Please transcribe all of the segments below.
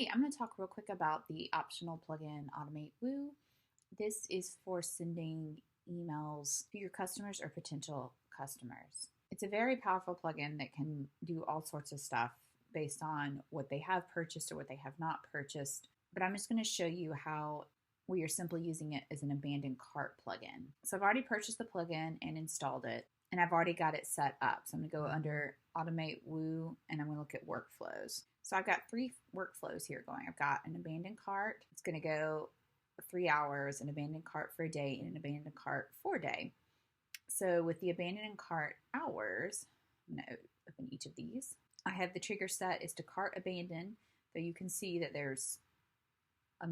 Hey, I'm going to talk real quick about the optional plugin Automate Woo. This is for sending emails to your customers or potential customers. It's a very powerful plugin that can do all sorts of stuff based on what they have purchased or what they have not purchased. But I'm just going to show you how we are simply using it as an abandoned cart plugin. So I've already purchased the plugin and installed it, and I've already got it set up. So I'm going to go under Automate Woo, and I'm going to look at workflows. So I've got 3 workflows here going. I've got an abandoned cart. It's going to go 3 hours, an abandoned cart for a day, and an abandoned cart for a day. So with the abandoned cart hours, I'm going to open each of these. I have the trigger set is to cart abandoned, so you can see that there's a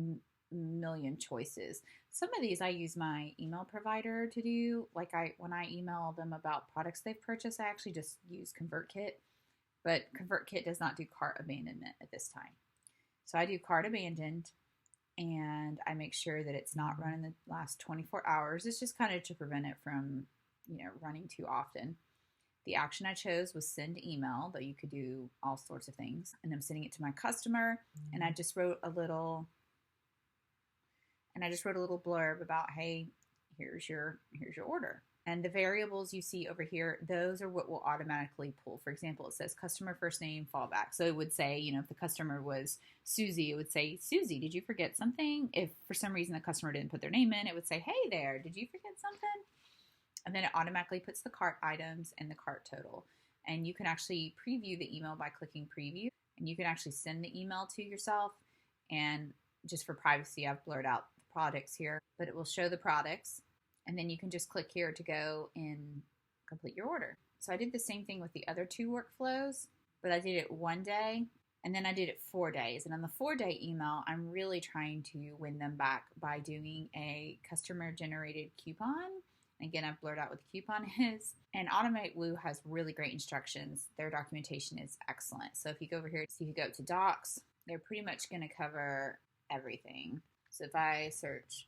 million choices. Some of these I use my email provider to do. Like when I email them about products they've purchased, I actually just use ConvertKit. But ConvertKit does not do cart abandonment at this time. So I do cart abandoned, and I make sure that it's not run in the last 24 hours. It's just kind of to prevent it from, running too often. The action I chose was send email, though you could do all sorts of things. And I'm sending it to my customer, and I just wrote a little blurb about, hey, here's your order. And the variables you see over here, those are what will automatically pull. For example, it says customer first name fallback. So it would say, if the customer was Susie, it would say, Susie, did you forget something? If for some reason the customer didn't put their name in, it would say, hey there, did you forget something? And then it automatically puts the cart items and the cart total. And you can actually preview the email by clicking preview. And you can actually send the email to yourself. And just for privacy, I've blurred out the products here, but it will show the products. And then you can just click here to go and complete your order. So I did the same thing with the other 2 workflows, but I did it 1 day, and then I did it 4 days. And on the 4-day email, I'm really trying to win them back by doing a customer-generated coupon. Again, I've blurred out what the coupon is. And Automate Woo has really great instructions. Their documentation is excellent. So if you go over here, so you go to docs, they're pretty much going to cover everything. So if I search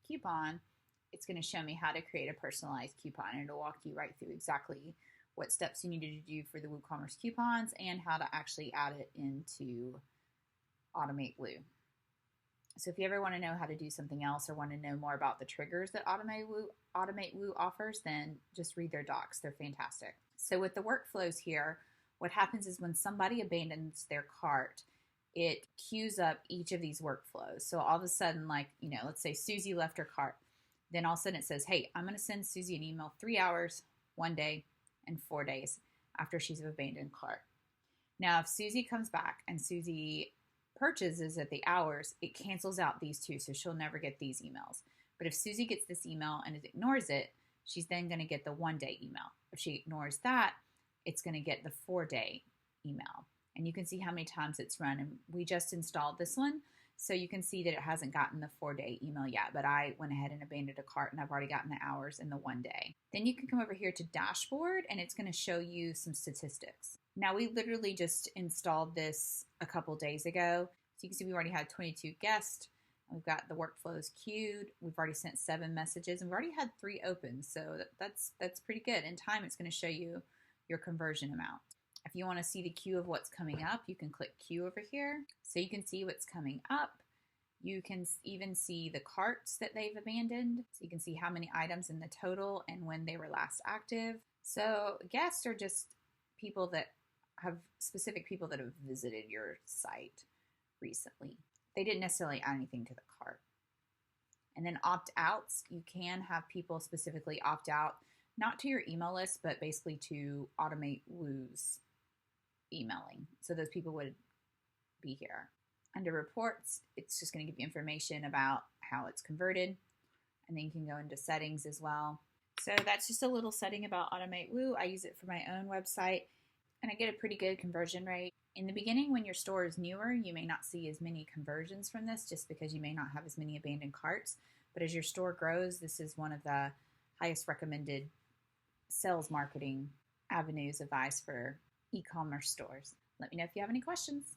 coupon, it's going to show me how to create a personalized coupon, and it'll walk you right through exactly what steps you needed to do for the WooCommerce coupons and how to actually add it into Automate Woo. So if you ever want to know how to do something else or want to know more about the triggers that Automate Woo offers, then just read their docs. They're fantastic. So with the workflows here, what happens is when somebody abandons their cart, it queues up each of these workflows. So all of a sudden, let's say Susie left her cart. Then all of a sudden it says, hey, I'm going to send Susie an email 3 hours, 1 day, and 4 days after she's abandoned cart. Now, if Susie comes back and Susie purchases at the hours, it cancels out these 2, so she'll never get these emails. But if Susie gets this email and it ignores it, she's then going to get the 1-day email. If she ignores that, it's going to get the 4-day email. And you can see how many times it's run. And we just installed this one, so you can see that it hasn't gotten the 4-day email yet, but I went ahead and abandoned a cart, and I've already gotten the hours in the 1 day. Then you can come over here to dashboard, and it's going to show you some statistics. Now, we literally just installed this a couple days ago. So you can see we already had 22 guests. We've got the workflows queued. We've already sent 7 messages, and we've already had 3 open. So that's pretty good. In time, it's going to show you your conversion amount. If you want to see the queue of what's coming up, you can click queue over here. So you can see what's coming up. You can even see the carts that they've abandoned. So you can see how many items in the total and when they were last active. So guests are just people that have specific people that have visited your site recently. They didn't necessarily add anything to the cart. And then opt-outs, you can have people specifically opt out, not to your email list, but basically to Automate Woo's emailing. So those people would be here. Under reports, it's just going to give you information about how it's converted. And then you can go into settings as well. So that's just a little setting about Automate Woo. I use it for my own website, and I get a pretty good conversion rate. In the beginning, when your store is newer, you may not see as many conversions from this just because you may not have as many abandoned carts. But as your store grows, this is one of the highest recommended sales marketing avenues advice for e-commerce stores. Let me know if you have any questions.